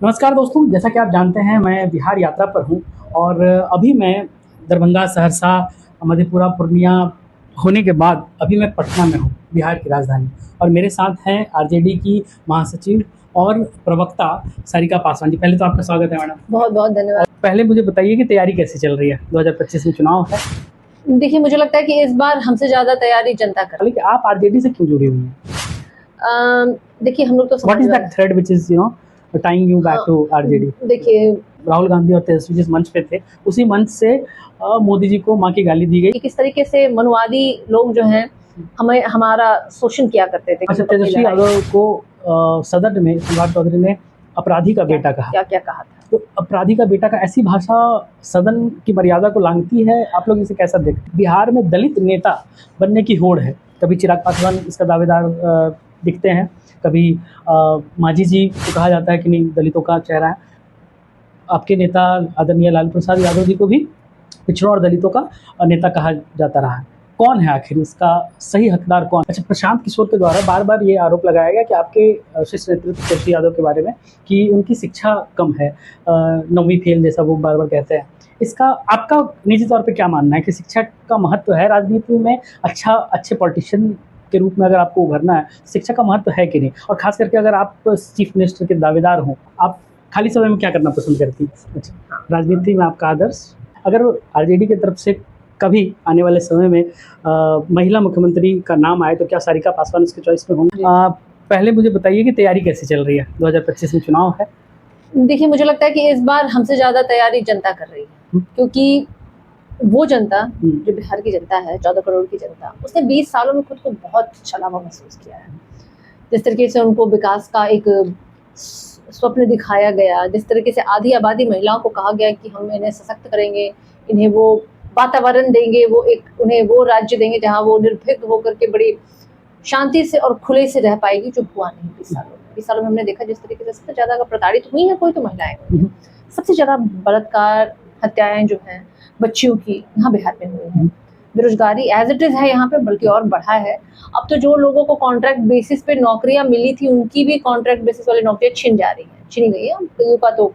नमस्कार दोस्तों, जैसा कि आप जानते हैं मैं बिहार यात्रा पर हूँ और अभी मैं दरभंगा, सहरसा, मधेपुरा, पूर्णिया होने के बाद अभी मैं पटना में हूँ, बिहार की राजधानी। और मेरे साथ हैं आरजेडी की महासचिव और प्रवक्ता सारिका पासवान जी। पहले तो आपका स्वागत है मैडम। बहुत बहुत धन्यवाद। पहले मुझे बताइए कि तैयारी कैसी चल रही है? 2025 में चुनाव है। देखिए, मुझे लगता है कि इस बार हमसे ज़्यादा तैयारी जनता कर रही कि आप आरजेडी से क्यों जुड़ी हुई हैं? है। देखिए, हम लोग तो what is that thread which is tying you back to RJD? देखिए, राहुल गांधी और तेजस्वी जिस मंच पे थे, उसी मंच से मोदी जी को माँ की गाली दी गई। कि किस तरीके से मनुवादी लोग जो हैं हमें हमारा शोषण किया करते थे। अच्छा, तेजस्वी यादव को सदन में सम्राट चौधरी ने अपराधी का बेटा कहा। क्या क्या कहा था? तो अपराधी का बेटा का ऐसी भाषा सदन की मर्यादा को लांघती है। आप लोग इसे कैसा देखते? बिहार में दलित नेता बनने की होड़ है। कभी चिराग पासवान इसका दावेदार दिखते हैं, कभी मांझी जी को कहा जाता है कि नहीं दलितों का चेहरा है। आपके नेता आदरणीय लालू प्रसाद यादव जी को भी पिछड़ों और दलितों का नेता कहा जाता रहा है। कौन है आखिर इसका सही हकदार कौन? अच्छा, प्रशांत किशोर के द्वारा बार बार ये आरोप लगाया गया कि आपके शीर्ष नेतृत्व तेजस्वी यादव के बारे में कि उनकी शिक्षा कम है, 9वीं फेल जैसा वो बार बार कहते हैं। इसका आपका निजी तौर पे क्या मानना है कि शिक्षा का महत्व है राजनीति में? अच्छे पॉलिटिशियन के रूप में अगर आपको उभरना है, शिक्षा का महत्व है कि नहीं? और खास करके अगर आप चीफ मिनिस्टर के दावेदार हों, आप खाली समय में क्या करना पसंद करती हैं? अच्छा, राजनीति में आपका आदर्श। अगर आरजेडी की तरफ से कभी आने वाले समय में महिला मुख्यमंत्री का नाम आए तो क्या सारिका पासवान उसके चॉइस में होंगे? पहले मुझे बताइए कि तैयारी कैसी चल रही है? 2025 में चुनाव है। देखिए, मुझे लगता है कि इस बार हमसे ज़्यादा तैयारी जनता कर रही है, क्योंकि वो जनता जो बिहार की जनता है, 14 करोड़ की जनता, उसने 20 सालों में खुद को बहुत छलावा महसूस किया है। जिस तरीके से उनको विकास का एक स्वप्न दिखाया गया, जिस तरीके से आधी आबादी महिलाओं को कहा गया कि हम इन्हें सशक्त करेंगे, इन्हें वो वातावरण देंगे, उन्हें वो राज्य देंगे जहाँ वो निर्भीक होकर के बड़ी शांति से और खुले से रह पाएगी, जो हुआ नहीं 20 सालों में। 20 सालों में हमने देखा जिस तरीके से सबसे ज़्यादा अगर प्रताड़ित हुई है कोई तो महिलाएं हुई हैं। सबसे ज़्यादा बलात्कार, हत्याएं जो हैं बच्चियों की यहाँ बिहार में हुई हैं। बेरोजगारी एज इट इज़ है यहाँ पे, बल्कि और बढ़ा है। अब तो जो लोगों को कॉन्ट्रैक्ट बेसिस पे नौकरियां मिली थी, उनकी भी कॉन्ट्रैक्ट बेसिस वाली नौकरियां छीनी गई है। कईयों का तो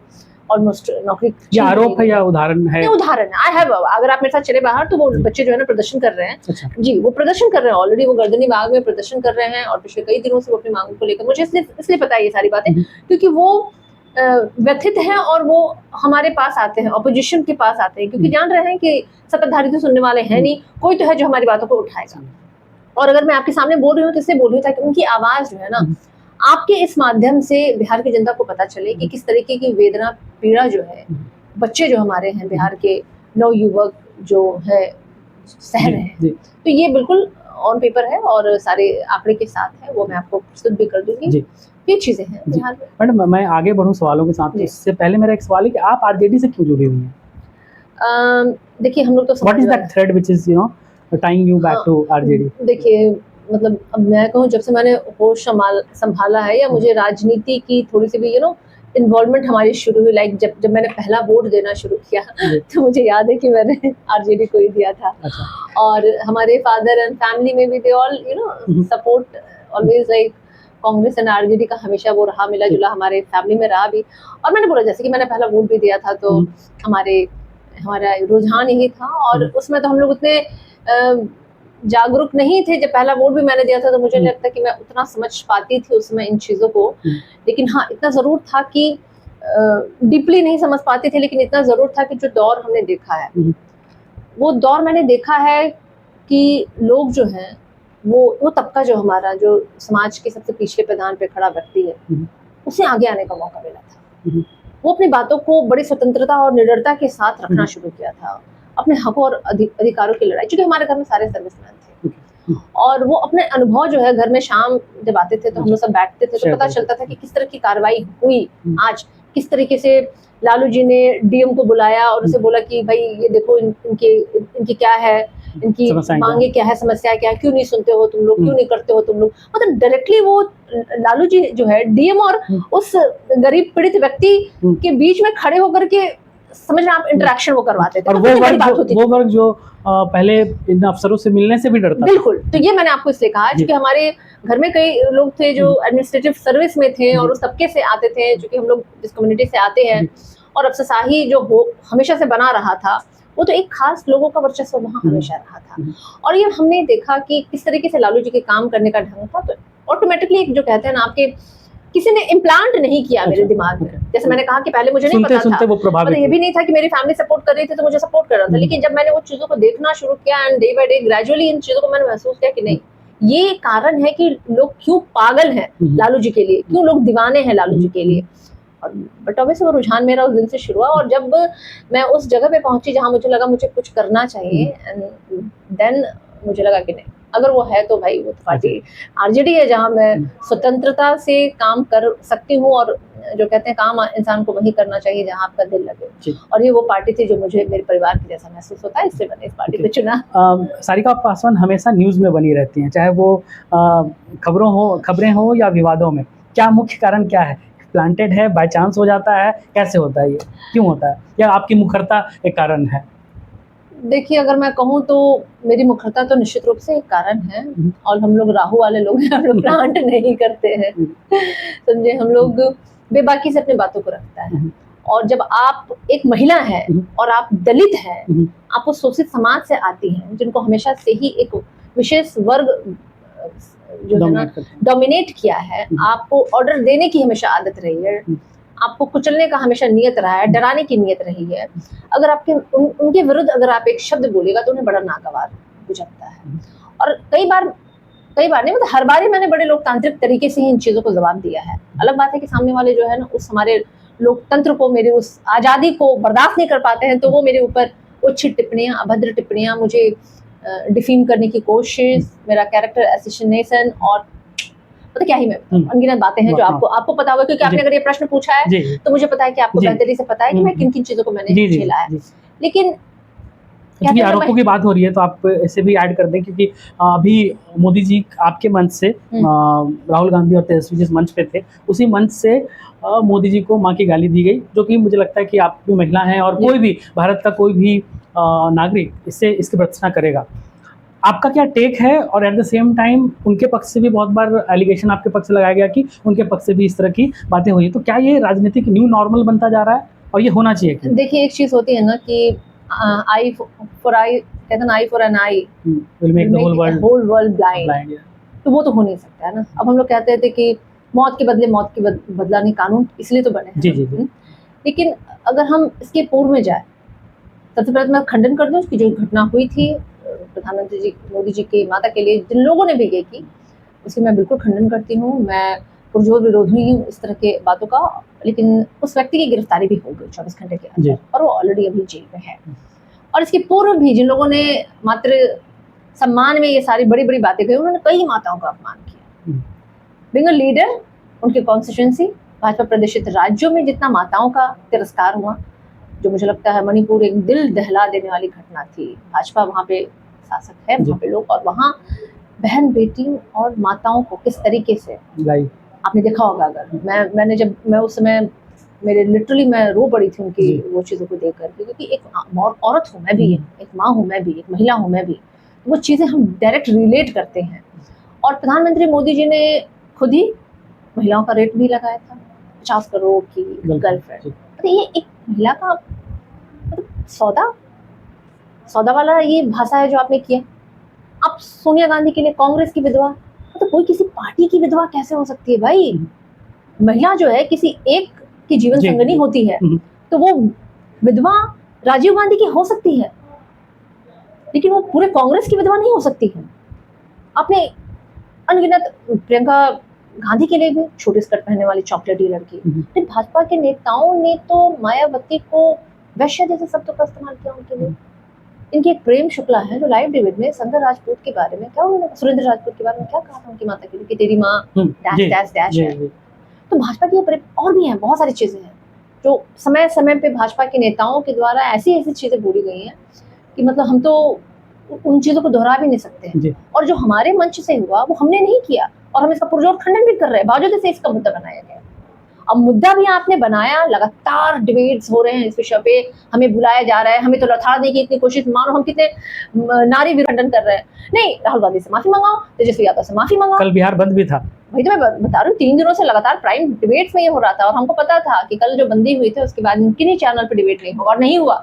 ऑलमोस्ट नौकरी। आरोप है या उदाहरण है? उदाहरण है। आई हैव, अगर आप मेरे साथ चले बाहर तो वो बच्चे जो है ना प्रदर्शन कर रहे हैं। अच्छा। जी, वो प्रदर्शन कर रहे हैं, ऑलरेडी वो गर्दनी बाग में प्रदर्शन कर रहे हैं और पिछले कई दिनों से वो अपनी मांगों को लेकर, मुझे इसलिए पता है ये सारी बातें, क्योंकि वो व्यथित हैं और वो हमारे पास आते हैं, ऑपोजिशन के पास आते हैं, क्योंकि जान रहे हैं कि सत्ताधारी तो सुनने वाले हैं नहीं, कोई तो है जो हमारी बातों को उठाएगा। और अगर मैं आपके सामने बोल रही हूँ तो इसलिए बोल रही हूँ ताकि उनकी आवाज़ जो है ना, आपके इस माध्यम से बिहार की जनता को पता चले कि किस तरीके की वेदना पीड़ा जो है बच्चे जो हमारे हैं, बिहार के नवयुवक जो है सह रहे हैं। तो ये बिल्कुल ऑन पेपर है और सारे आंकड़े के साथ है, वो मैं आपको प्रस्तुत भी कर दूंगी। ये चीजें हैं बिहार में। मैडम, मैं आगे बढ़ूं सवालों के साथ, इससे पहले मेरा एक सवाल है कि आप आरजेडी से क्यों जुड़ी हुई हैं? देखिए, हम लोग तो what is that thread which is tying you back to RJD? देखिए, मतलब अब मैं कहूँ, जब से मैंने होश संभाला है या मुझे राजनीति की थोड़ी सी भी इन्वॉल्वमेंट हमारी शुरू हुई, लाइक जब मैंने पहला वोट देना शुरू किया तो मुझे याद है कि मैंने आरजेडी को ही दिया था। अच्छा। और हमारे फादर एंड फैमिली में भी they all support always, like Congress and RJD का हमेशा वो रहा, मिला जुला हमारे फैमिली में रहा भी। और मैंने बोला जैसे कि मैंने पहला वोट भी दिया था तो हमारा रुझान यही था, और उसमें तो हम लोग उतने जागरूक नहीं थे। जब पहला वोट भी मैंने दिया था तो मुझे नहीं लगता कि मैं उतना समझ पाती थी उसमें इन चीज़ों को, लेकिन हाँ इतना ज़रूर था कि डीपली नहीं समझ पाती थी, लेकिन इतना ज़रूर था कि जो दौर हमने देखा है, वो दौर मैंने देखा है कि लोग जो हैं वो तबका जो हमारा, जो समाज के सबसे पिछले पैदान पे खड़ा व्यक्ति है, उसे आगे आने का मौका मिला था। वो अपनी बातों को बड़ी स्वतंत्रता और निडरता के साथ रखना शुरू किया था, अपने हकों और अधिकारों की लड़ाई। क्योंकि हमारे घर में सारे सर्विसमैन थे और वो अपने अनुभव जो है, घर में शाम जब आते थे तो हम लोग सब बैठते थे तो पता चलता था कि किस तरह की कार्रवाई हुई आज, किस तरीके से लालू जी ने डीएम को बुलाया और उसे बोला कि भाई ये देखो इनकी क्या है, इनकी मांगे क्या है, समस्या क्या है, क्यों नहीं सुनते हो तुम लोग, क्यों नहीं करते हो तुम लोग। मतलब डायरेक्टली वो लालू जी जो है डीएम और उस गरीब पीड़ित व्यक्ति के बीच में खड़े होकर के समझ रहे हैं आप, इंटरेक्शन वो करवाते थे, और तो वो कितनी बड़ी बात वर्ग होती थी। वो वर्ग जो पहले इन अफसरों से मिलने से भी डरता था। बिल्कुल, तो ये मैंने आपको इसलिए कहा, जी। क्योंकि हमारे घर में कई लोग थे जो एडमिनिस्ट्रेटिव सर्विस में थे और जी। उस तबके से आते थे, जो कि हम लोग जिस कम्युनिटी से आते हैं, जी। और अफसरशाही जो हो हमेशा से बना रहा था, वो तो एक खास लोगों का वर्चस्व वहाँ हमेशा रहा था। और ये हमने देखा कि किस तरीके से लालू जी के काम करने का ढंग था, तो ऑटोमेटिकली एक जो कहते हैं ना, आपके किसी ने इम्प्लांट नहीं किया मेरे अच्छा, दिमाग में। ओके। जैसे मैंने कहा कि पहले मुझे नहीं सुनते पता सुनते था, वो प्रभावित मतलब ये हुए। भी नहीं था कि मेरी फैमिली सपोर्ट कर रही थी तो मुझे सपोर्ट कर रहा था, लेकिन जब मैंने वो चीज़ों को देखना शुरू किया and day by day gradually इन चीज़ों को मैंने महसूस किया कि नहीं, ये कारण है कि लोग क्यों पागल हैं लालू जी के लिए, क्यों लोग दीवाने हैं लालू जी के लिए। और बट ऑब्वियसली वो रुझान मेरा उस दिन से शुरू हुआ, और जब मैं उस जगह पे पहुंची जहां मुझे लगा मुझे कुछ करना चाहिए, एंड देन मुझे लगा कि नहीं, अगर वो है तो भाई वो पार्टी आरजेडी है, जहां मैं स्वतंत्रता से काम कर सकती हूँ, और जो कहते हैं काम इंसान को वही करना चाहिए जहां आपका दिल लगे, और ये वो पार्टी थी जो मुझे मेरे परिवार के जैसा महसूस होता है, इसलिए मैंने इस पार्टी को चुना। सारिका पासवान हमेशा न्यूज़ में बनी रहती हैं, चाहे वो खबरें हो या विवादों में। क्या मुख्य कारण क्या है? प्लांटेड है, बाय चांस हो जाता है, कैसे होता है, ये क्यों होता है, या आपकी मुखरता एक कारण है? देखिए, अगर मैं कहूँ तो मेरी मुखरता तो निश्चित रूप से एक कारण है, और हम लोग राहु वाले लोग हैं, हम लोग प्लांट नहीं करते हैं, समझे, हम लोग बेबाकी से अपनी बातों को रखता है। और जब आप एक महिला हैं और आप दलित हैं, आप उस शोषित समाज से आती हैं, जिनको हमेशा से ही एक विशेष वर्ग जो है ना डोमिनेट किया है, आपको ऑर्डर देने की हमेशा आदत रही है, आपको कुचलने का हमेशा नियत रहा है, डराने की नियत रही है। अगर आपके उनके विरुद्ध अगर आप एक शब्द बोलेगा तो उन्हें बड़ा नागवार गुजरता है। और कई बार नहीं, मतलब हर बार ही मैंने बड़े लोकतांत्रिक तरीके से ही इन चीज़ों को जवाब दिया है। अलग बात है कि सामने वाले जो है ना, उस हमारे लोकतंत्र को, मेरी उस आज़ादी को बर्दाश्त नहीं कर पाते हैं, तो वो मेरे ऊपर उच्च टिप्पणियाँ, अभद्र टिप्पणियाँ, मुझे डिफीम करने की कोशिश, मेरा कैरेक्टर असैसिनेशन, और पता क्या ही मैं अनगिनत बातें हैं जो आपको पता होगा, क्योंकि आपने अगर ये प्रश्न पूछा है तो मुझे पता है कि आपको बेहतरी से पता है कि मैं किन किन चीज़ों को मैंने झेला है। लेकिन क्योंकि आरोपों की बात हो रही है तो आप इसे भी ऐड कर दें, क्योंकि अभी मोदी जी आपके मंच से राहुल गांधी और तेजस्वी जिस मंच पे थे, उसी मंच से मोदी जी को माँ की गाली दी गई, जो कि मुझे लगता है कि आप भी महिला हैं और कोई भी भारत का कोई भी नागरिक इसकी भर्त्सना करेगा। आपका क्या टेक है? और एट द सेम टाइम उनके पक्ष से भी बहुत बार एलिगेशन आपके पक्ष से लगाया गया कि उनके पक्ष से भी इस तरह की बातें हुई, तो क्या ये राजनीतिक न्यू नॉर्मल बनता जा रहा है और ये होना चाहिए क्या? देखिए, एक चीज़ होती है ना कि आई फॉर आई, कहते हैं ना, eye for an eye will make the whole world blind, तो वो तो हो नहीं सकता है ना। अब हम लोग कहते थे कि मौत के बदले मौत की बदला नहीं, कानून इसलिए तो बने हैं। जी। लेकिन अगर हम इसके पूर्व में जाए, सबसे पहले मैं खंडन कर दूं कि जो घटना हुई थी प्रधानमंत्री जी मोदी जी की माता के लिए, जिन लोगों ने भी ये की, उसकी मैं बिल्कुल खंडन करती हूँ। मैं पुरजोर विरोध हुई हूँ इस तरह के बातों का, लेकिन उस व्यक्ति की गिरफ्तारी भी हो गई 24 घंटे के अंदर, और वो ऑलरेडी अभी जेल में है। और इसके पूर्व भी जिन लोगों ने मातृ सम्मान में ये सारी बड़ी बड़ी बातें कही, उन्होंने कई माताओं का अपमान किया। बीइंग अ लीडर, उनके कॉन्स्टिट्यूंसी भाजपा प्रदेशित राज्यों में जितना माताओं का तिरस्कार हुआ, जो मुझे लगता है मणिपुर एक दिल दहला देने वाली घटना थी। भाजपा वहाँ पे शासक है, वहाँ पे लोग, और वहाँ बहन बेटी और माताओं को किस तरीके से आपने देखा होगा। अगर मैं उस समय मेरे लिटरली मैं रो पड़ी थी उनकी वो चीज़ों को देख कर, क्योंकि एक औरत हूँ मैं भी, एक माँ हूँ मैं भी, एक महिला हूँ मैं भी, तो वो चीज़ें हम डायरेक्ट रिलेट करते हैं। और प्रधानमंत्री मोदी जी ने खुद ही महिलाओं का रेट भी लगाया था, 50 करोड़ की गर्लफ्रेंड। तो ये एक महिला का मतलब सौदा वाला ये भाषा है जो आपने किया। अब सोनिया गांधी के लिए कांग्रेस की विधवा, तो कोई किसी पार्टी की विधवा कैसे हो सकती है भाई? महिला जो है किसी एक की जीवन संगनी होती है, तो वो विधवा राजीव गांधी की हो सकती है, लेकिन वो पूरे कांग्रेस की विधवा नहीं हो सकती है। आपने अनगिनत, प्रियंका गांधी के लिए भी छोटे स्कर्ट पहनने वाली चॉकलेटी लड़की, लेकिन भाजपा के नेताओं ने तो मायावती को वैश्य जैसे शब्दों का इस्तेमाल किया उनके लिए। इनकी एक प्रेम शुक्ला है जो लाइव डिबेट में संजय राजपूत के बारे में क्या, उन्होंने सुरेंद्र राजपूत के बारे में क्या कहा था उनकी माता के लिए कि तेरी माँ डैश डैश डैश है। तो भाजपा की और भी हैं, बहुत सारी चीजें हैं जो समय समय पे भाजपा के नेताओं के द्वारा ऐसी चीजें बोली गई हैं कि मतलब हम तो उन चीजों को दोहरा भी नहीं सकते हैं। और जो हमारे मंच से हुआ वो हमने नहीं किया, और हम इसका पुरजोर खंडन भी कर रहे हैं, बावजूद से इसका मुद्दा बनाया गया। अब मुद्दा भी आपने बनाया, लगातार डिबेट्स हो रहे हैं इस विषय पे, हमें बुलाया जा रहा है, हमें तो लथाड़ने की इतनी कोशिश, मानो हम कितने नारी विखंडन कर रहे हैं। नहीं, राहुल गांधी से माफी मंगाओ, तेजस्वी यादव से माफी मंगाओ। कल बिहार बंद भी था। भाई तो मैं बता रही हूँ, 3 दिनों से लगातार प्राइम डिबेट्स में ये हो रहा था, और हमको पता था कि कल जो बंदी हुई थी उसके बाद इनके नहीं चैनल पे डिबेट नहीं होगा, और नहीं हुआ,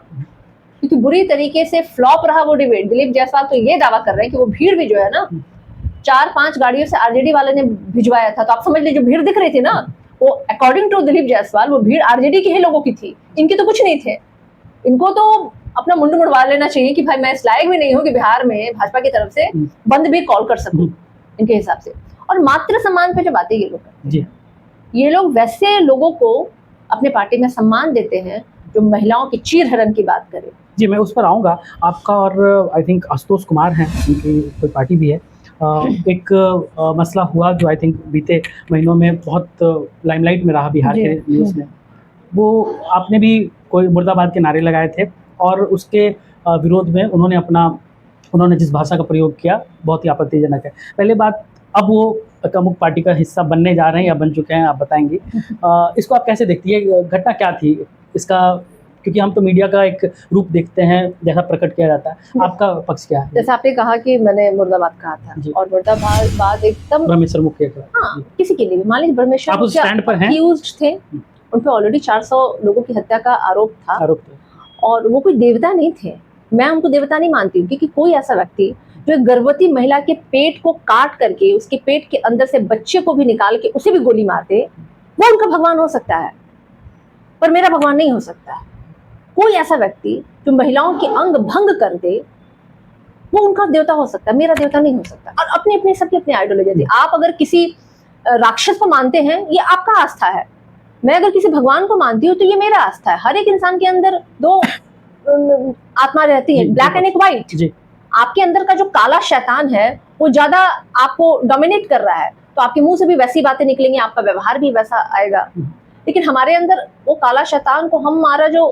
क्योंकि बुरी तरीके से फ्लॉप रहा वो डिबेट। दिलीप जायसवाल तो ये दावा कर रहे हैं कि वो भीड़ भी जो है ना 4-5 गाड़ियों से आरजेडी वाले ने भिजवाया था, तो आप समझ लीजिए जो भीड़ दिख रही थी ना, वो अकॉर्डिंग टू दिलीप जायसवाल वो भीड़ आरजेडी के ही लोगों की थी, इनके तो कुछ नहीं थे। इनको तो अपना मुंड मुड़वा लेना चाहिए कि भाई मैं इस लायक भी नहीं हूँ कि बिहार में भाजपा की तरफ से बंद भी कॉल कर सकूं इनके हिसाब से। और मातृ सम्मान पे जो बातें ये लोग करते हैं, ये लोग वैसे लोगों को अपने पार्टी में सम्मान देते हैं जो महिलाओं की चीरहरण की बात करें। जी, मैं उस पर आऊँगा। आपका और आई थिंक आशुतोष कुमार हैं, उनकी कोई पार्टी भी है। एक मसला हुआ जो आई थिंक बीते महीनों में बहुत लाइमलाइट में रहा बिहार के न्यूज़ में। वो आपने भी कोई मुर्दाबाद के नारे लगाए थे, और उसके विरोध में उन्होंने जिस भाषा का प्रयोग किया बहुत ही आपत्तिजनक है। पहले बात, अब वो अमुक पार्टी का हिस्सा बनने जा रहे हैं या बन चुके हैं, आप बताएंगी। इसको आप कैसे देखती है, घटना क्या थी इसका? क्योंकि हम तो मीडिया का एक रूप देखते हैं जैसा प्रकट किया जाता है, आपका पक्ष क्या है? जैसे आपने कहा कि मैंने मुर्दाबाद कहा था, और मुर्दाबाद एकदम ब्रह्मेश्वर मुखिया का, हाँ, किसी के लिए भी, मान लीजिए ब्रह्मेश्वर आप उस स्टैंड पर हैं, अक्यूज्ड थे, उन पे ऑलरेडी 400 लोगों की हत्या का आरोप था, और वो कोई देवता नहीं थे। मैं उनको देवता नहीं मानती हूँ, क्योंकि कोई ऐसा व्यक्ति जो एक गर्भवती महिला के पेट को काट करके उसके पेट के अंदर से बच्चे को भी निकाल के उसे भी गोली मार दे, वो उनका भगवान हो सकता है, पर मेरा भगवान नहीं हो सकता है। कोई ऐसा व्यक्ति जो महिलाओं के अंग भंग कर दे, वो उनका देवता हो सकता है, मेरा देवता नहीं हो सकता। और अपनी अपनी सबकी अपनी आइडियोलॉजी है। आप अगर किसी राक्षस को मानते हैं, ये आपका आस्था है। मैं अगर किसी भगवान को मानती हूँ तो ये मेरा आस्था है। हर एक इंसान के अंदर 2 आत्मा रहती है, ब्लैक एंड एक व्हाइट। आपके अंदर का जो काला शैतान है वो ज्यादा आपको डोमिनेट कर रहा है, तो आपके मुंह से भी वैसी बातें निकलेंगी, आपका व्यवहार भी वैसा आएगा। लेकिन हमारे अंदर वो काला शैतान को हमारा जो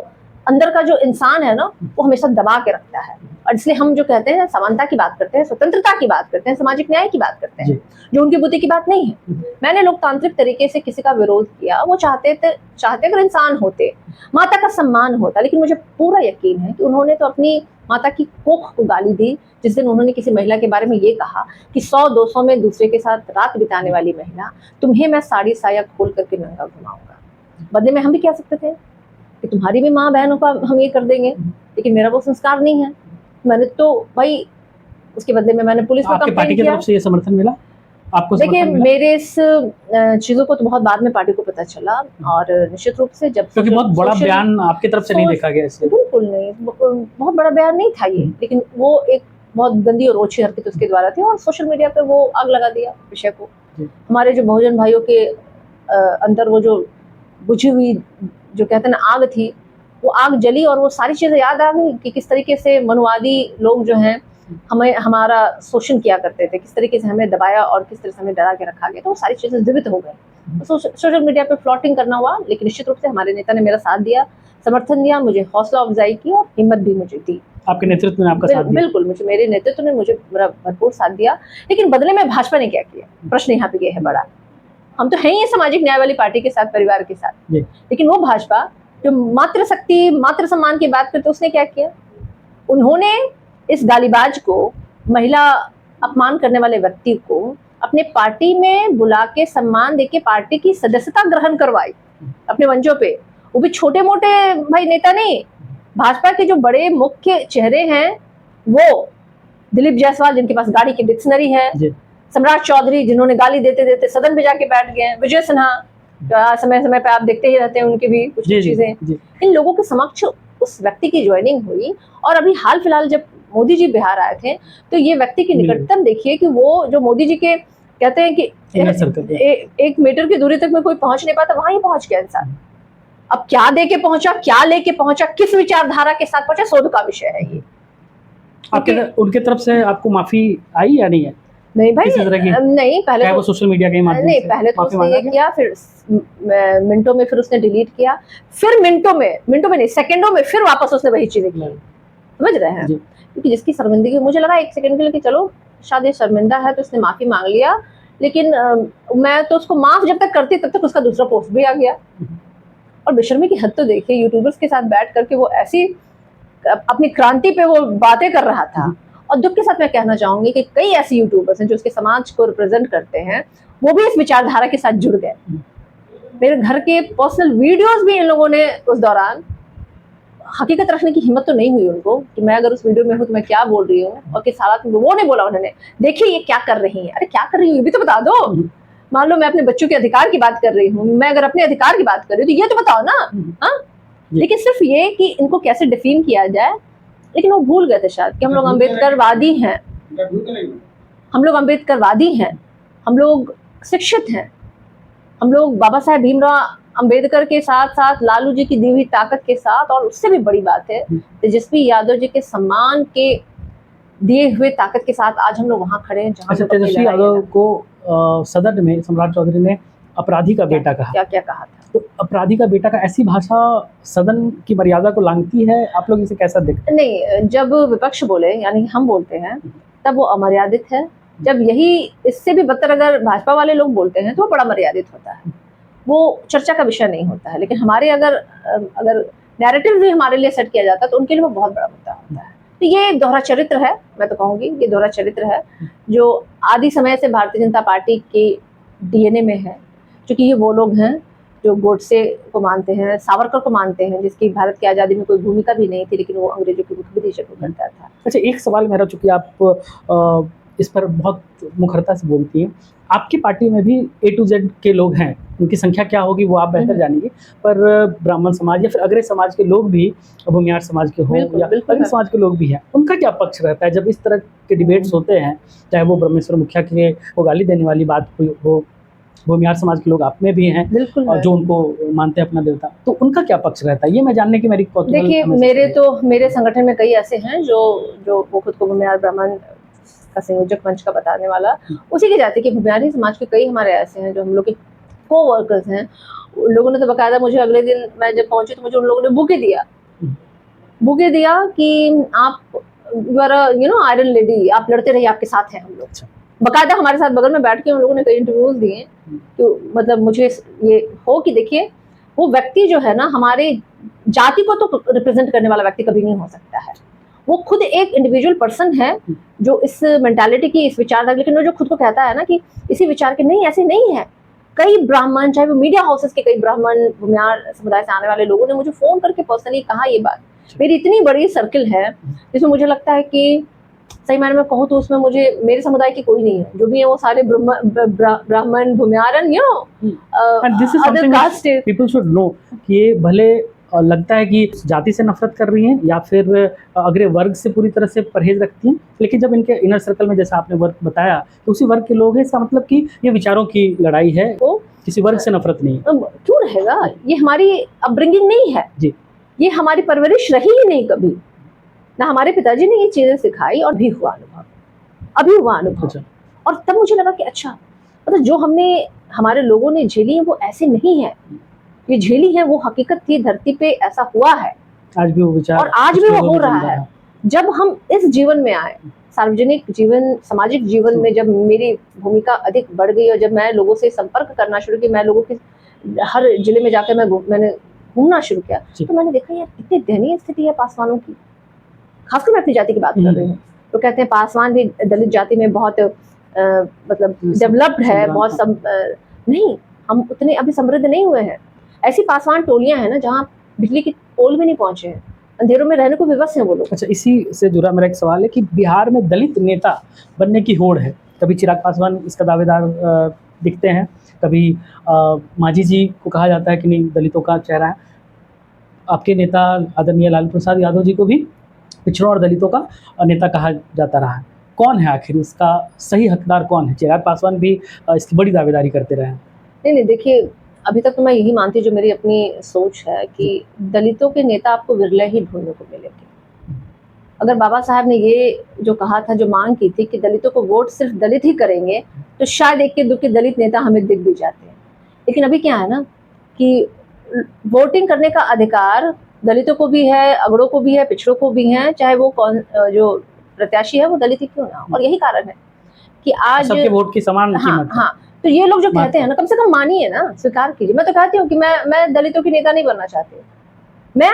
अंदर का जो इंसान है ना, वो हमेशा दबा के रखता है। और इसलिए हम जो कहते हैं समानता की बात करते हैं, स्वतंत्रता की बात करते हैं, सामाजिक न्याय की बात करते हैं, जो उनकी बुद्धि की बात नहीं है। मैंने लोकतांत्रिक तरीके से किसी का विरोध किया, वो चाहते अगर इंसान होते, माता का सम्मान होता। लेकिन मुझे पूरा यकीन है कि उन्होंने तो अपनी माता की कोख को गाली दी जिस दिन उन्होंने किसी महिला के बारे में ये कहा कि 100-200 में दूसरे के साथ रात बिताने वाली महिला, तुम्हें मैं साड़ी साया खोल करके नंगा घुमाऊंगा। बदले में हम भी कह सकते थे कि तुम्हारी भी माँ बहनों का हम ये कर देंगे, लेकिन मेरा वो संस्कार नहीं है। मैंने तो भाई उसके बदले में मैंने पुलिस को कंप्लेंट किया। तरफ से ये समर्थन मिला आपको? देखिए, मेरे इस चीजों को तो बहुत बाद में पार्टी को पता चला, और निश्चित रूप से जब क्योंकि बहुत बड़ा बयान आपकी तरफ से नहीं देखा गया इसलिए। बिल्कुल नहीं, बहुत बड़ा बयान नहीं था ये, लेकिन वो एक बहुत गंदी और ओछी हरकत उसके द्वारा थी, और सोशल मीडिया पे वो आग लगा दिया विषय को। हमारे जो बहुजन भाइयों के अंदर वो जो बुझी हुई जो कहते हैं ना आग थी, वो आग जली, और वो सारी चीजें याद आ गई कि किस तरीके से मनुवादी लोग जो हैं हमारा शोषण किया करते थे, किस तरीके से हमें दबाया और किस तरह से हमें डरा के रखा गया। तो वो सारी चीजें जीवित हो गई। तो सोशल मीडिया पे फ्लॉटिंग करना हुआ, लेकिन निश्चित रूप से हमारे नेता ने मेरा साथ दिया, समर्थन दिया, मुझे हौसला अफजाई की और हिम्मत भी मुझे दी। आपके नेतृत्व ने आपका साथ दिया? बिल्कुल, मेरे नेतृत्व ने मुझे मेरा भरपूर साथ दिया। लेकिन बदले में भाजपा ने क्या किया, प्रश्न यहाँ पे ये है बड़ा। हम तो हैं ही सामाजिक न्याय वाली पार्टी के साथ, परिवार के साथ, लेकिन वो भाजपा जो मातृशक्ति, मातृ सम्मान की बात करते, उसने क्या किया? उन्होंने इस गालीबाज को, महिला अपमान करने वाले व्यक्ति को अपने पार्टी में बुला के सम्मान देके पार्टी की सदस्यता ग्रहण करवाई अपने मंचों पे। वो भी छोटे मोटे भाई नेता नहीं, भाजपा के जो बड़े मुख्य चेहरे हैं, वो दिलीप जायसवाल जिनके पास गाड़ी की डिक्शनरी है, सम्राट चौधरी जिन्होंने गाली देते देते सदन में जाके बैठ गए, विजय सिन्हा समय समय पे आप देखते ही रहते हैं उनकी भी कुछ चीजें। इन लोगों के समक्ष उस व्यक्ति की ज्वाइनिंग हुई। और अभी हाल फिलहाल जब मोदी जी बिहार आए थे, तो ये व्यक्ति की निकटतम देखिए कि वो जो मोदी जी के कहते हैं कि 1 मीटर की दूरी तक में कोई पहुंच नहीं पाता, वहां ही पहुंच गया इंसान। अब क्या दे के पहुंचा, क्या लेके पहुंचा, किस विचारधारा के साथ पहुंचा, शोध का विषय है ये। उनके तरफ से आपको माफी आई या नहीं है? नहीं भाई, नहीं, पहले वो सोशल मीडिया के माध्यम नहीं, पहले तो उसने ये किया, फिर मिनटों में फिर उसने डिलीट किया, फिर मिनटों में नहीं, सेकंडों में फिर वापस उसने वही चीजें की। समझ रहे हैं? क्योंकि जिसकी शर्मिंदगी, मुझे लगा 1 सेकंड के लिए कि चलो शायद ये शर्मिंदा है तो उसने माफी मांग लिया, लेकिन मैं तो उसको माफ जब तक करती तब तक उसका दूसरा पोस्ट भी आ गया। और बेशर्मी की हद तो देखिए, यूट्यूबर्स के साथ बैठ करके वो ऐसी अपनी क्रांति पे वो बातें कर रहा था। और दुख के साथ मैं कहना चाहूंगी कि कई ऐसे यूट्यूबर्स हैं जो उसके समाज को रिप्रेजेंट करते हैं, वो भी इस विचारधारा के साथ जुड़ गए। मेरे घर के पर्सनल वीडियोस भी इन लोगों ने उस दौरान, हकीकत रखने की हिम्मत तो नहीं हुई उनको कि मैं अगर उस वीडियो में हूँ तो मैं क्या बोल रही हूँ और किस हालात में, वो नहीं बोला उन्होंने। देखिए ये क्या कर रही है, अरे क्या कर रही हूँ ये भी तो बता दो। मान लो मैं अपने बच्चों के अधिकार की बात कर रही हूँ, मैं अगर अपने अधिकार की बात कर रही हूँ तो ये तो बताओ ना। हाँ, लेकिन सिर्फ ये कि इनको कैसे डिफीम किया जाए। लेकिन वो भूल गए थे शायद कि हम लोग अम्बेडकरवादी हैं, हम लोग अम्बेडकरवादी हैं, हम लोग शिक्षित हैं, हम लोग बाबा साहेब भीमराव अंबेडकर के साथ साथ लालू जी की दी हुई ताकत के साथ, और उससे भी बड़ी बात है तेजस्वी यादव जी के सम्मान के दिए हुए ताकत के साथ आज हम लोग वहाँ खड़े हैं जहाँ तेजस्वी यादव को सदन में सम्राट चौधरी ने अपराधी का बेटा कहा। क्या क्या कहा था? तो अपराधी का बेटा का ऐसी भाषा सदन की मर्यादा को लांघती है, आप लोग इसे कैसा देखते हैं? नहीं, जब विपक्ष बोले यानी हम बोलते हैं तब वो अमर्यादित है। जब यही इससे भी बदतर अगर भाजपा वाले लोग बोलते हैं तो वो बड़ा मर्यादित होता है, वो चर्चा का विषय नहीं होता है। लेकिन हमारे अगर नैरेटिव भी हमारे लिए सेट किया जाता है तो उनके लिए वो बहुत बड़ा मुद्दा होता है। तो ये दोहरा चरित्र है, मैं तो कहूँगी ये दोहरा चरित्र है जो आदि समय से भारतीय जनता पार्टी के डीएनए में है। क्योंकि ये वो लोग हैं जो गोडसे को मानते हैं, सावरकर को मानते हैं, जिसकी भारत की आज़ादी में कोई भूमिका भी नहीं थी, लेकिन वो अंग्रेजों की विदेशक करता था। अच्छा, एक सवाल मेरा, चूंकि आप इस पर बहुत मुखरता से बोलती हैं, आपकी पार्टी में भी A to Z के लोग हैं, उनकी संख्या क्या होगी वो आप बेहतर जानेंगे, पर ब्राह्मण समाज या फिर अग्रय समाज के लोग भी, भूमियार समाज के हों या अग्रय समाज के लोग भी हैं, उनका क्या पक्ष रहता है जब इस तरह के डिबेट्स होते हैं? चाहे वो ब्रह्मेश्वर मुखिया के वो गाली देने वाली बात हो, भूमियार समाज के लोग आप में भी हैं और जो उनको मानते हैं अपना देवता, तो उनका क्या पक्ष रहता है, ये मैं जानने की मेरी कौतूहल। देखिए मेरे संगठन में कई ऐसे हैं जो वो खुद को भूमियार ब्राह्मण का संयोजक मंच का बताने वाला, उसी की जाति के भूमियारी समाज के कई हमारे ऐसे हैं जो हम लोग के को वर्कर्स हैं। उन लोगों ने तो बकायदा मुझे अगले दिन मैं जब पहुंची तो मुझे उन लोगों ने बुके दिया कि आप यू आर आयरन लेडी, आप लड़ते रहिए, आपके साथ हैं हम लोग। बकायदा हमारे साथ बगल में बैठ के उन लोगों ने कई इंटरव्यूज दिए। तो मतलब मुझे ये हो कि देखिए वो व्यक्ति जो है ना, हमारे जाति को तो रिप्रेजेंट करने वाला व्यक्ति कभी नहीं हो सकता है। वो खुद एक इंडिविजुअल पर्सन है जो इस मेंटालिटी की, इस विचारधारा, लेकिन वो जो खुद को कहता है ना कि इसी विचार के, नहीं ऐसे नहीं है। कई ब्राह्मण, चाहे वो मीडिया हाउसेस के कई ब्राह्मण भूमियार समुदाय से आने वाले लोगों ने मुझे फोन करके पर्सनली कहा ये बात। मेरी इतनी बड़ी सर्किल है जिसमें मुझे लगता है कि सही मायने में कहूँ तो उसमें मुझे मेरे समुदाय की कोई नहीं है, जो भी है वो सारे ब्राह्मण भूमियारन other caste. People should know कि ये भले लगता है कि जाति से नफरत कर रही हैं या फिर अग्रय वर्ग से पूरी तरह से परहेज रखती हैं, लेकिन जब इनके इनर सर्कल में, जैसा आपने वर्ग बताया, तो उसी वर्ग के लोग हैं, इसका मतलब कि ये विचारों की लड़ाई है, वो किसी वर्ग से नफरत नहीं है। क्यों रहेगा? ये हमारी अपब्रिंगिंग नहीं है जी, ये हमारी परवरिश रही ही नहीं कभी, ना हमारे पिताजी ने ये चीजें सिखाई और अभी हुआ अनुभव। और तब मुझे लगा कि अच्छा, मतलब जो हमारे लोगों ने झेली है वो ऐसे नहीं है, ये झेली है वो हकीकत थी, धरती पे ऐसा हुआ है, आज भी वो विचार और आज भी वो हो रहा है। जब हम इस जीवन में आए, सार्वजनिक जीवन, सामाजिक जीवन में जब मेरी भूमिका अधिक बढ़ गई और जब मैं लोगों से संपर्क करना शुरू किया, मैं लोगों के हर जिले में जाकर मैंने घूमना शुरू किया, तो मैंने देखा यार कितनी दयनीय स्थिति है पासवानों की। खासकर मैं अपनी जाति की बात कर रही हूँ, तो कहते हैं पासवान भी दलित जाति में बहुत मतलब डेवलप्ड है, बहुत नहीं, हम उतने अभी समृद्ध नहीं हुए हैं। ऐसी पासवान टोलियां हैं ना जहाँ बिजली की पोल भी नहीं पहुंचे हैं, अंधेरों में रहने को विवश हैं वो लोग। अच्छा, इसी से जुड़ा मेरा एक सवाल है कि बिहार में दलित नेता बनने की होड़ है। कभी चिराग पासवान इसका दावेदार दिखते हैं, कभी मांझी जी को कहा जाता है कि नहीं दलितों का चेहरा है। आपके नेता आदरणीय लालू प्रसाद यादव जी को भी पिछड़ों और दलितों का नेता कहा जाता रहा है। कौन है आखिर इसका सही हकदार, कौन है? चिराग पासवान भी इसकी बड़ी दावेदारी करते रहे हैं। नहीं, देखिए अभी तक तो मैं यही मानती हूँ, जो मेरी अपनी सोच है कि दलितों के नेता आपको विरले ही ढूंढने को मिलेंगे। अगर बाबा साहब ने ये जो कहा था, जो मांग की थी कि दलितों को वोट सिर्फ दलित ही करेंगे, तो शायद एक के दुख के दलित नेता हमें दिख भी जाते हैं। लेकिन अभी क्या है ना कि वोटिंग करने का अधिकार दलितों को भी है, अगड़ों को भी है, पिछड़ों को भी है, चाहे वो कौन जो प्रत्याशी है वो दलित ही क्यों ना। और यही कारण है कि आज सबके वोट की समान हाँ कीमत है। हाँ, तो ये लोग जो कहते हैं ना, कम से कम मानिए ना, स्वीकार कीजिए। मैं तो कहती हूँ कि मैं दलितों की नेता नहीं बनना चाहती, मैं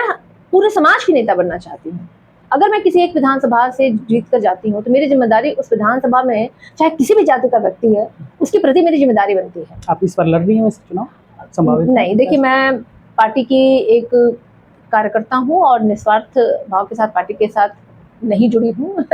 पूरे समाज की नेता बनना चाहती हूँ। अगर मैं किसी एक विधानसभा से जीत कर जाती हूँ तो मेरी जिम्मेदारी उस विधानसभा में चाहे किसी भी जाति का व्यक्ति है उसके प्रति मेरी जिम्मेदारी बनती है। आप इस बार लड़ रही हैं वैसे चुनाव संभावित? नहीं, देखिए मैं पार्टी की एक कार्यकर्ता हूँ और निस्वार्थ भाव के साथ पार्टी के साथ नहीं जुड़ी हूँ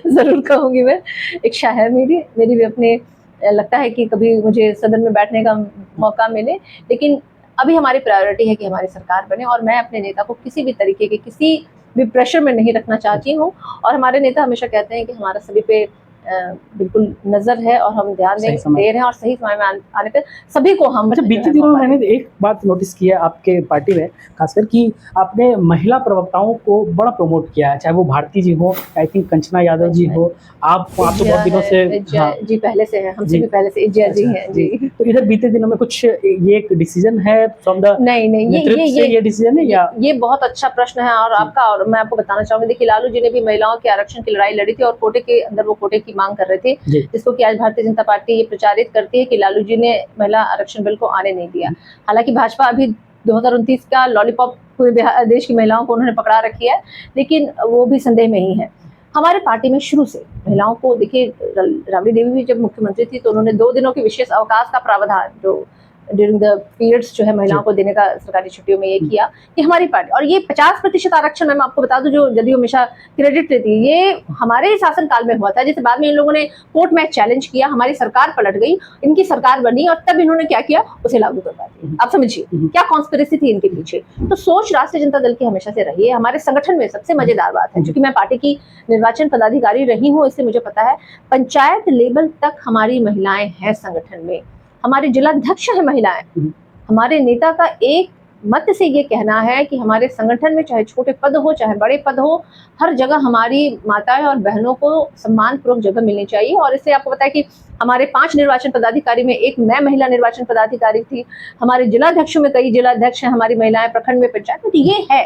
जरूर कहूँगी मैं। इच्छा है मेरी भी अपने, लगता है कि कभी मुझे सदन में बैठने का मौका मिले, लेकिन अभी हमारी प्रायोरिटी है कि हमारी सरकार बने और मैं अपने नेता को किसी भी तरीके के किसी भी प्रेशर में नहीं रखना चाहती हूँ। और हमारे नेता हमेशा कहते हैं कि हमारा सभी पे बिल्कुल नजर है और हम ध्यान दे रहे हैं और सही समय में आने पर सभी को हम। अच्छा, बीते दिनों में मैंने एक बात नोटिस किया आपके पार्टी में खासकर कि आपने महिला प्रवक्ताओं को बड़ा प्रमोट किया है, चाहे वो भारती जी हो, आई थिंक कंचना यादव जी हो, आप तो बहुत दिनों से जी पहले से है, हमसे भी पहले से इज्जत जी हैं जी। तो इधर बीते दिनों में कुछ ये एक डिसीजन है फ्रॉम द नहीं ये डिसीजन है या? ये बहुत अच्छा प्रश्न है और आपका, और मैं आपको बताना चाहूंगी, देखिए लालू जी ने भी महिलाओं के आरक्षण की लड़ाई लड़ी थी और कोटे के अंदर वो कोटे की मांग कर रहे थे, जिसको कि आज भारतीय जनता पार्टी ये प्रचारित करती है कि लालू जी ने महिला आरक्षण बिल को आने नहीं दिया। हालांकि भाजपा अभी 2029 का लॉलीपॉप पूरे देश की महिलाओं को उन्होंने पकड़ा रखी है, लेकिन वो भी संदेह में ही है। हमारे पार्टी में शुरू से महिलाओं को, देखिए राबड़ी देवी भी जब मुख्यमंत्री थी तो उन्होंने 2 दिनों के विशेष अवकाश का प्रावधान जो ड्यूरिंग द पीरियड्स जो है महिलाओं को देने का सरकारी छुट्टियों में ये किया कि हमारी पार्टी, और ये 50% आरक्षण मैं आपको बता दूं जो जदयू हमेशा क्रेडिट लेती है, ये हमारे ही शासनकाल में हुआ था, जिसके बाद में इन लोगों ने कोर्ट में चैलेंज किया, हमारी सरकार पलट गई, इनकी सरकार बनी और तब इन्होंने क्या किया, उसे लागू करवा दिया। आप समझिए क्या कॉन्स्पिरेसी थी इनके पीछे। तो सोच राष्ट्रीय जनता दल की हमेशा से रही है। हमारे संगठन में सबसे मजेदार बात है, क्योंकि मैं पार्टी की निर्वाचन पदाधिकारी रही हूँ, इसलिए मुझे पता है पंचायत लेवल तक हमारी महिलाएं हैं संगठन में, हमारे जिलाध्यक्ष है महिलाएं। हमारे नेता का एक मत से ये कहना है कि हमारे संगठन में चाहे छोटे पद हो चाहे बड़े पद हो, हर जगह हमारी माताएं और बहनों को सम्मान पूर्वक जगह मिलनी चाहिए। और इससे आपको पता है कि हमारे 5 निर्वाचन पदाधिकारी में एक मैं महिला निर्वाचन पदाधिकारी थी, हमारे जिलाध्यक्षों में कई जिलाध्यक्ष हैं हमारी महिलाएं, प्रखंड में पंचायत में, तो ये है।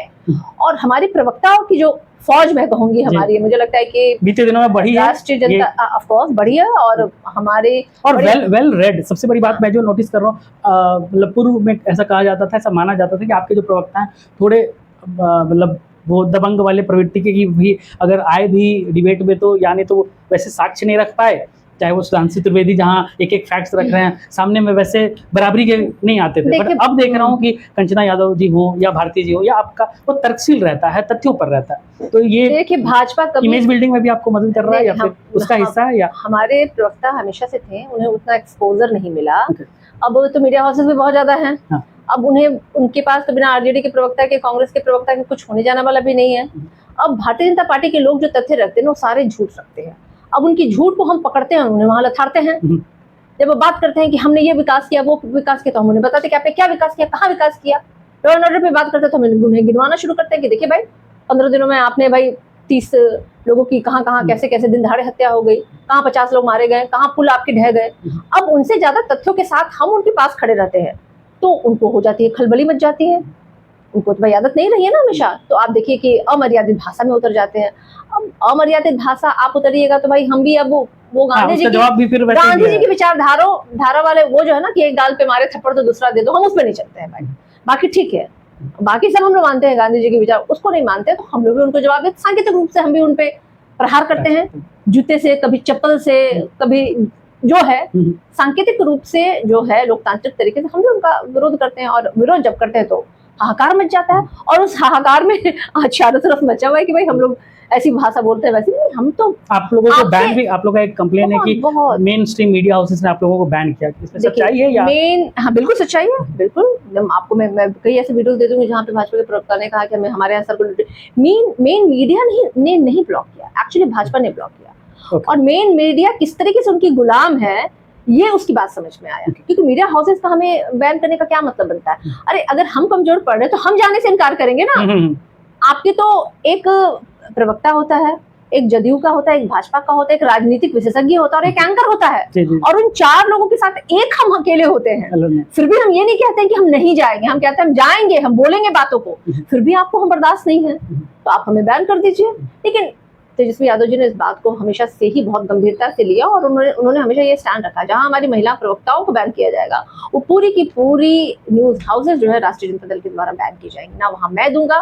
और हमारी प्रवक्ताओं की जो फौज मैं कहूंगी हमारी, मुझे लगता है कि बीते दिनों में बढ़ी है राष्ट्रीय जनता, ऑफ कोर्स बढ़ी है। और हमारे और वेल रेड, सबसे बड़ी बात मैं जो नोटिस कर रहा हूँ, मतलब पूर्व में ऐसा कहा जाता था, ऐसा माना जाता था कि आपके जो प्रवक्ता हैं थोड़े मतलब वो दबंग वाले प्रवृत्ति के, कि भी अगर आए भी डिबेट में तो यानी तो वैसे साक्ष्य नहीं रख पाए, चाहे वो सुधांशु त्रिवेदी जहाँ एक फैक्ट्स रख रहे हैं सामने में, वैसे बराबरी के नहीं आते थे। बट अब देख रहा हूँ कि कंचना यादव जी हो या भारती जी हो, या आपका वो तर्कशील रहता है, तथ्यों पर रहता है। तो ये देखिए भाजपा इमेज बिल्डिंग में भी आपको मदद कर रहा है या फिर उसका हिस्सा है? या हमारे प्रवक्ता हमेशा से थे, उन्हें उतना एक्सपोजर नहीं मिला। अब तो मीडिया हाउसेस भी बहुत ज्यादा हैं, अब उन्हें, उनके पास तो बिना आरजेडी के प्रवक्ता के, कांग्रेस के प्रवक्ता के कुछ होने जाने वाला भी नहीं है। अब भारतीय जनता पार्टी के लोग जो तथ्य रखते हैं वो सारे झूठ रखते हैं। अब उनकी झूठ को हम पकड़ते हैं, उन्हें वहां लथाड़ते हैं। जब वो बात करते हैं कि हमने ये विकास किया वो विकास किया, तो हम उन्हें बताते कि आपने क्या विकास किया, कहाँ विकास किया। लॉ एंड ऑर्डर पे बात करते हैं तो हम उन्हें गिनवाना शुरू करते हैं कि देखिए भाई 15 दिनों में आपने भाई 30 लोगों की कहाँ कहाँ कैसे कैसे दिन दहाड़े हत्या हो गई, कहाँ 50 लोग मारे गए, कहाँ पुल आपके ढह गए। अब उनसे ज्यादा तथ्यों के साथ हम उनके पास खड़े रहते हैं तो उनको हो जाती है, खलबली मच जाती है। उनको तो भाई आदत नहीं रही है ना हमेशा, तो आप देखिए कि अमर्यादित भाषा में उतर जाते हैं। अब अमर्यादित भाषा आप उतरिएगा तो भाई हम भी अब वो गांधी जी की विचारधारा वाले वो जो है ना कि एक गाल पे मारे थप्पड़ तो दूसरा दे दो, हम उस पर नहीं चलते हैं भाई। बाकी ठीक है, बाकी सब हम लोग मानते हैं गांधी जी के विचार, उसको नहीं मानते तो हम लोग भी उनको जवाब देते, सांकेतिक रूप से हम भी उनपे प्रहार करते हैं, जूते से, कभी चप्पल से, कभी जो है सांकेतिक रूप से जो है लोकतांत्रिक तरीके से हम भी उनका विरोध करते हैं। और विरोध जब करते हैं तो हाहाकार मच जाता है, और उस हाहाकार में चारों तरफ मचा हुआ है कि भाई हम लोग ऐसी भाषा बोलते हैं, वैसे नहीं। हम तो आप लोगों को बैन भी, आप लोगों का एक कंप्लेन है कि मेन स्ट्रीम मीडिया हाउसेस ने आप लोगों को बैन किया, इसमें सच्चाई है या? हाँ बिल्कुल सच्चाई है, बिल्कुल। आपको मैं कई ऐसे वीडियो दे दूंगी जहाँ पे भाजपा के प्रवक्ता ने कहा कि हमें हमारे यहाँ सर्कुलर मेन मीडिया नहीं ब्लॉक किया, एक्चुअली भाजपा ने ब्लॉक किया। और मेन मीडिया किस तरीके से उनकी गुलाम है ये उसकी बात समझ में आया, क्योंकि मीडिया हाउसेस का हमें बैन करने का क्या मतलब बनता है? अरे अगर हम कमजोर पड़ रहे हैं तो हम जाने से इनकार करेंगे ना। आपके तो एक प्रवक्ता होता है, एक जदयू का होता है, एक भाजपा का होता है, एक राजनीतिक विशेषज्ञ होता है और एक एंकर होता है, और उन 4 लोगों के साथ एक हम अकेले होते हैं। फिर भी हम ये नहीं कहते हैं कि हम नहीं जाएंगे, हम कहते हैं हम जाएंगे, हम बोलेंगे बातों को, फिर भी आपको हम बर्दाश्त नहीं है तो आप हमें बैन कर दीजिए। लेकिन तेजस्वी यादव जी ने इस बात को हमेशा से ही बहुत गंभीरता से लिया और उन्होंने हमेशा ये स्टैंड रखा, जहां हमारी महिला प्रवक्ताओं को बैन किया जाएगा वो पूरी की पूरी न्यूज हाउसेज जो है राष्ट्रीय जनता दल के द्वारा बैन की जाएंगी। ना वहां मैं दूंगा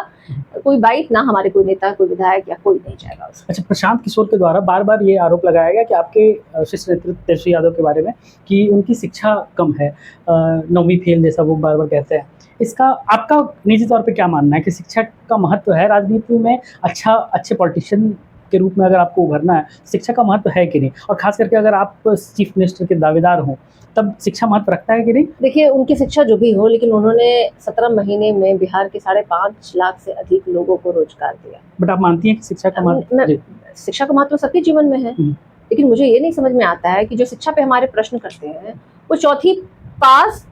कोई बाइट, ना हमारे कोई नेता, कोई विधायक या कोई नहीं जाएगा उसमें। अच्छा, प्रशांत किशोर के द्वारा बार बार ये आरोप लगाया गया कि आपके शीर्ष नेतृत्व तेजस्वी यादव के बारे में कि उनकी शिक्षा कम है, 9वीं फेल जैसा वो बार बार कहते हैं। इसका आपका निजी तौर पे क्या मानना है कि शिक्षा का महत्व है राजनीति में? अच्छे पॉलिटिशियन के रूप में अगर आपको उभरना है, शिक्षा का महत्व है कि नहीं? और खास करके अगर आप चीफ मिनिस्टर के दावेदार हों, तब शिक्षा महत्व रखता है कि नहीं? देखिए, उनकी शिक्षा जो भी हो, लेकिन उन्होंने 17 महीने में बिहार के 5.5 लाख से अधिक लोगों को रोजगार दिया। बट आप मानती हैं कि शिक्षा का महत्व? शिक्षा का महत्व सबके जीवन में है, लेकिन मुझे ये नहीं समझ में आता है कि जो शिक्षा पे हमारे प्रश्न करते हैं वो 4th पास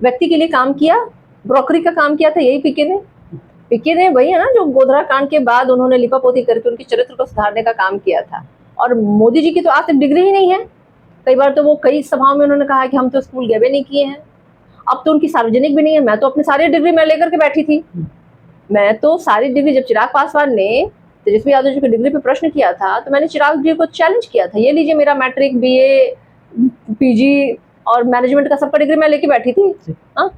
व्यक्ति के लिए काम किया, ब्रोकरी का काम किया था, यही पीके ने वही है ना जो गोधरा कांड के बाद उन्होंने लिपापोती करके उनके चरित्र को सुधारने का काम किया था। और मोदी जी की तो आज तक डिग्री ही नहीं है। कई बार तो वो कई सभाओं में उन्होंने कहा कि हम तो स्कूल गए भी नहीं किए हैं। अब तो उनकी सार्वजनिक भी नहीं है। मैं तो अपनी सारी डिग्री मैं लेकर के बैठी थी। मैं तो सारी डिग्री, जब चिराग पासवान ने तेजस्वी यादव जी की डिग्री पे प्रश्न किया था तो मैंने चिराग जी को चैलेंज किया था, ये लीजिए मेरा मैट्रिक, बीए, पीजी और मैनेजमेंट का सबका डिग्री मैं लेके बैठी थी। हाँ,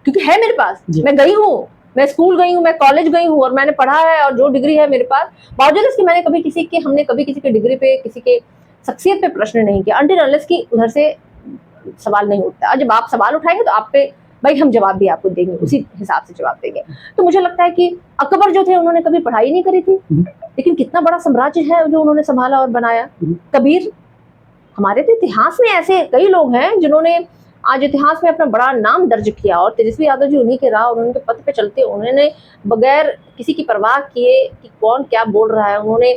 क्योंकि है मेरे पास, मैं गई हूँ, मैं स्कूल गई हूँ, मैं कॉलेज गई हूँ और मैंने पढ़ा है और जो डिग्री है मेरे पास, बावजूद इसके हमने कभी किसी के डिग्री पे, किसी के शख्सियत पे प्रश्न नहीं किया, अनटिल अनलेस की उधर से सवाल नहीं उठता। और जब आप सवाल उठाएंगे तो आप पे भाई हम जवाब भी आपको देंगे, उसी हिसाब से जवाब देंगे। तो मुझे लगता है कि अकबर जो थे उन्होंने कभी पढ़ाई नहीं करी थी, लेकिन कितना बड़ा साम्राज्य है जो उन्होंने संभाला और बनाया। कबीर, हमारे तो इतिहास में ऐसे कई लोग हैं जिन्होंने आज इतिहास में अपना बड़ा नाम दर्ज किया और तेजस्वी यादव जी उन्हीं के राह और उनके पथ पे चलते उन्होंने बगैर किसी की परवाह किए कि कौन क्या बोल रहा है, उन्होंने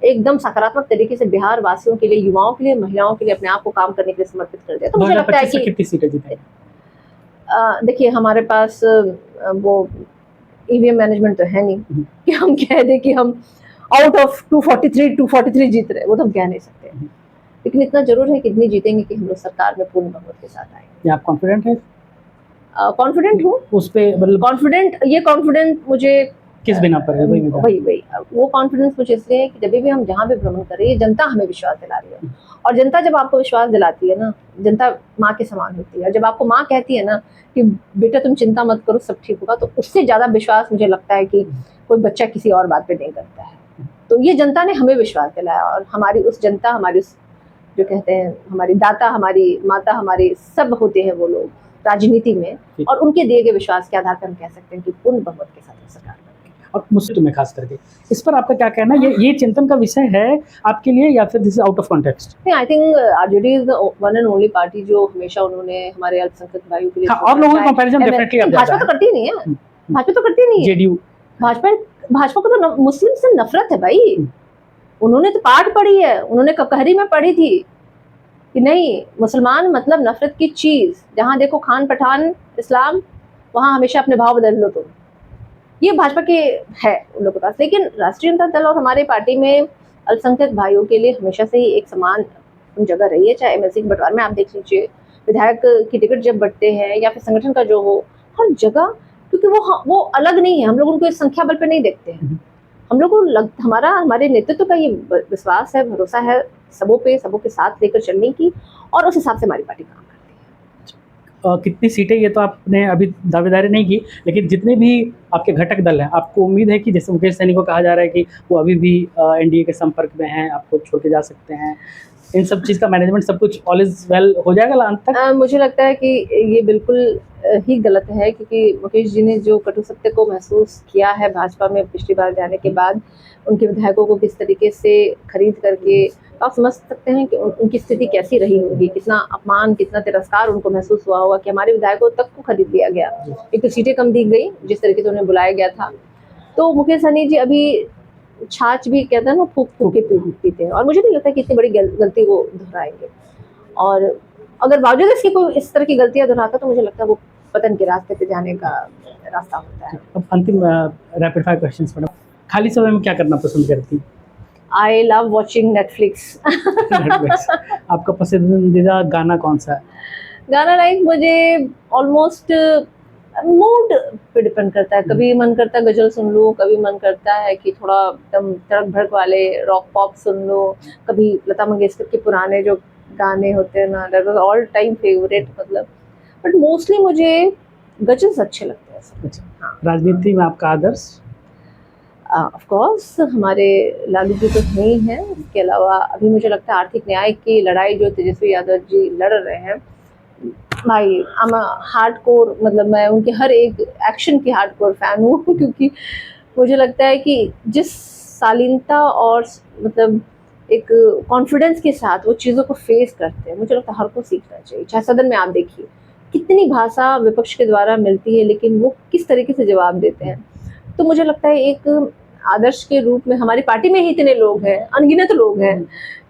एकदम सकारात्मक तरीके से बिहार वासियों के लिए, युवाओं के लिए, महिलाओं के लिए अपने आप को काम करने के लिए समर्पित कर दिया। तो मुझे लगता है कि कितनी सीटें जीतेंगे? देखिए, हमारे पास वो ईवीएम मैनेजमेंट तो है नहीं कि हम कह दें कि हम आउट ऑफ 243 जीत रहे, वो तो हम कह नहीं सकते, लेकिन इतना जरूर है कि इतनी जीतेंगे कि हम लोग सरकार में पूर्ण बहुमत के साथ आएंगे। आप कॉन्फिडेंट हैं? कॉन्फिडेंट हूँ उस पे, मतलब कॉन्फिडेंट मुझे किस बिना पर है? वही वो कॉन्फिडेंस मुझे इसलिए है कि जब भी हम जहाँ भी भ्रमण कर रही है, जनता हमें विश्वास दिला रही है। और जनता जब आपको विश्वास दिलाती है ना, जनता माँ के समान होती है। जब आपको माँ कहती है ना कि बेटा तुम चिंता मत करो, सब ठीक होगा, तो उससे ज्यादा विश्वास मुझे लगता है कि कोई बच्चा किसी और बात पे नहीं करता है। तो ये जनता ने हमें विश्वास दिलाया और हमारी उस जनता, हमारी उस जो कहते हैं हमारी दाता, हमारी माता, हमारे सब होते हैं वो लोग राजनीति में, और उनके दिए गए विश्वास के आधार पर हम कह सकते हैं कि पूर्ण बहुमत के साथ सरकार। और मुझसे तुम्हें खास करके इस पर आपका क्या कहना है? ये चिंतन का विषय है आपके लिए या फिर this is out of context? नहीं, I think RJD is the one and only party जो हमेशा उन्होंने हमारे अल्पसंख्यक भाइयों के लिए, हाँ, और लोगों का कंपैरिजन डेफिनेटली आप भाजपा तो करती नहीं है, भाजपा तो करती नहीं है, जेडीयू, भाजपा को तो मुस्लिम से नफरत है भाई। उन्होंने तो पाठ पढ़ी है, उन्होंने ककहरी में पढ़ी थी कि नहीं, मुसलमान मतलब नफरत की चीज, जहां देखो खान पठान इस्लाम, वहां हमेशा अपने भाव बदल लो तुम। ये भाजपा के है उन लोगों के पास। लेकिन राष्ट्रीय जनता दल और हमारे पार्टी में अल्पसंख्यक भाइयों के लिए हमेशा से ही एक समान जगह रही है। चाहे एमएलसी के बंटवारे में आप देख लीजिए, विधायक की टिकट जब बढ़ते हैं या फिर संगठन का जो हो, हर जगह, क्योंकि वो अलग नहीं है। हम लोग उनको इस संख्या बल पे नहीं देखते हैं। हम लोग को हमारे नेतृत्व का ये विश्वास है, भरोसा है सबों के साथ लेकर चलने की, और उस हिसाब से हमारी पार्टी काम करती है। कितनी सीटें ये तो आपने अभी दावेदारी नहीं की, लेकिन जितने भी आपके घटक दल हैं, आपको उम्मीद है कि जैसे मुकेश सहनी को कहा जा रहा है कि वो अभी भी एनडीए के संपर्क में हैं, आपको छोड़ के जा सकते हैं, इन सब चीज़ का मैनेजमेंट सब कुछ ऑल इज वेल हो जाएगा अंत तक? मुझे लगता है कि ये बिल्कुल ही गलत है, क्योंकि मुकेश जी ने जो कटु सत्य को महसूस किया है भाजपा में पिछली बार जाने के बाद, उनके विधायकों को किस तरीके से खरीद करके, आप समझ सकते हैं कि उनकी स्थिति कैसी रही होगी, कितना अपमान, कितना तिरस्कार उनको महसूस हुआ होगा कि हमारे विधायकों तक को खरीद लिया गया। एक तो सीटें कम दी गई जिस तरीके से उन्हें बुलाया गया था। तो मुकेश सहनी जी अभी छाछ भी कहते हैं ना, फूक फूक के पीते हैं, और मुझे नहीं लगता कि इतनी बड़ी गलती वो दोहराएंगे। और अगर बावजूद इसकी कोई इस तरह की गलतियां दोहराता तो मुझे लगता है वो पतन के रास्ते पे जाने का रास्ता होता है। अब अंतिम रैपिड फायर क्वेश्चंस मैडम, खाली समय में क्या करना पसंद करती? I love watching Netflix. आपका पसंदीदा गाना कौन सा है? गाना लाइक मुझे ऑलमोस्ट मूड पे डिपेंड करता है। कभी मन करता है गजल सुन लूँ, कभी मन करता है कि थोड़ा एकदम तड़क भड़क वाले रॉक पॉप सुन लो, कभी लता मंगेशकर के पुराने जो गाने होते हैं ना, that was all time favourite मतलब। बट मोस्टली मुझे गजल्स अच्छे लगते हैं। अच्छा, राजनीति में आपका आदर्श? ऑफ कोर्स हमारे लालू जी तो हैं ही हैं, इसके अलावा अभी मुझे लगता है आर्थिक न्याय की लड़ाई जो तेजस्वी यादव जी लड़ रहे हैं, भाई आई एम हार्डकोर, मतलब मैं उनके हर एक एक्शन की हार्डकोर फैन हूँ क्योंकि मुझे लगता है कि जिस शालीनता और मतलब एक कॉन्फिडेंस के साथ वो चीज़ों को फेस करते हैं, मुझे लगता है हर को सीखना चाहिए। चाहे सदन में आप देखिए कितनी भाषा विपक्ष के द्वारा मिलती है, लेकिन वो किस तरीके से जवाब देते हैं। तो मुझे लगता है एक आदर्श के रूप में हमारी पार्टी में ही इतने लोग हैं, अनगिनत लोग हैं,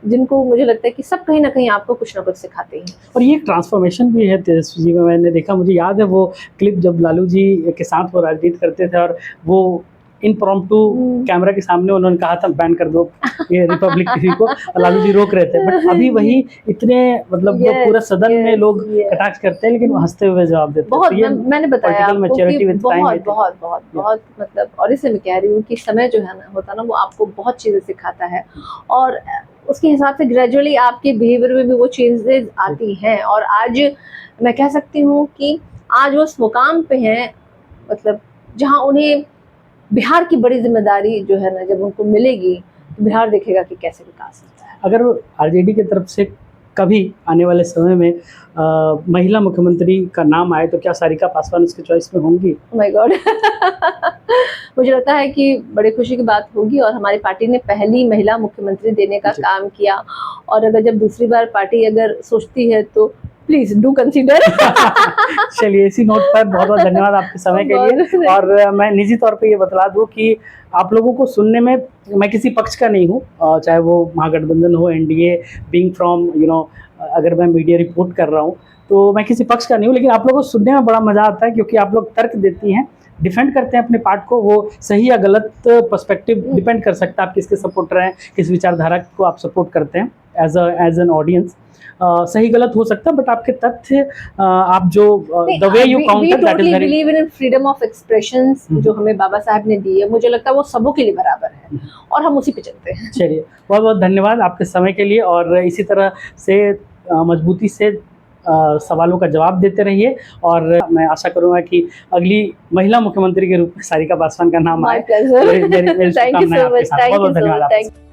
जिनको मुझे लगता है कि सब कहीं ना कहीं आपको कुछ ना कुछ सिखाते हैं। और ये एक ट्रांसफॉर्मेशन भी है तेजस्वी जी में, मैंने देखा, मुझे याद है वो क्लिप जब लालू जी के साथ वो राजनीति करते थे और वो इनप्रॉम्प्टू कैमरा के सामने उन्होंने कहा था बैन कर दो ये रिपब्लिक टीवी को, और लालू जी रोक रहे थे। बट अभी वही इतने मतलब वो पूरा सदन में लोग कटाक्ष करते हैं, लेकिन वो हंसते हुए जवाब देते हैं। बहुत तो ये मैंने बताया आपको मैच्योरिटी कि विद टाइम बहुत बहुत बहुत बहुत मतलब, और इससे मैं कह रही हूँ कि समय जो है ना होता है ना, वो आपको बहुत चीज़ें सिखाता है और उसके हिसाब से ग्रेजुअली आपके बिहेवियर में भी वो चेंजेस आती हैं। और आज मैं कह सकती हूँ कि आज वो उस मुकाम पे हैं, मतलब जहाँ उन्हें बिहार की बड़ी जिम्मेदारी जो है ना जब उनको मिलेगी, तो बिहार देखेगा कि कैसे विकास होता है। अगर आरजेडी की तरफ से कभी आने वाले समय में महिला मुख्यमंत्री का नाम आए तो क्या सारिका पासवान उसकी चॉइस में होंगी? ओह माय गॉड मुझे लगता है कि बड़ी खुशी की बात होगी, और हमारी पार्टी ने पहली महिला मुख्यमंत्री देने का काम किया, और अगर जब दूसरी बार पार्टी अगर सोचती है तो प्लीज डू कंसीडर चलिए, इसी नोट पर बहुत बहुत धन्यवाद आपके समय के लिए। और मैं निजी तौर पे ये बतला दूं कि आप लोगों को सुनने में मैं किसी पक्ष का नहीं हूँ, चाहे वो महागठबंधन हो, एनडीए, बीइंग फ्रॉम अगर मैं मीडिया रिपोर्ट कर रहा हूँ तो मैं किसी पक्ष का नहीं हूँ, लेकिन आप लोगों को सुनने में बड़ा मज़ा आता है क्योंकि आप लोग तर्क देती हैं, डिफेंड करते हैं अपने पार्ट को। वो सही या गलत पर्सपेक्टिव डिपेंड कर सकता है, आप किसके सपोर्टर हैं, किस विचारधारा को आप सपोर्ट करते हैं एज एन ऑडियंस। सही गलत हो सकता है, बट आपके तथ्य आप जो the way you counter that is very, believe in freedom of expressions जो हमें बाबा साहब ने दी है, मुझे लगता है वो सबों के लिए बराबर है और हम उसी पे चलते हैं। चलिए, बहुत बहुत धन्यवाद आपके समय के लिए, और इसी तरह से मजबूती से सवालों का जवाब देते रहिए, और मैं आशा करूंगा कि अगली महिला मुख्यमंत्री के रूप में सारिका पासवान का नाम आए। थैंक यू सो मच, बहुत बहुत धन्यवाद।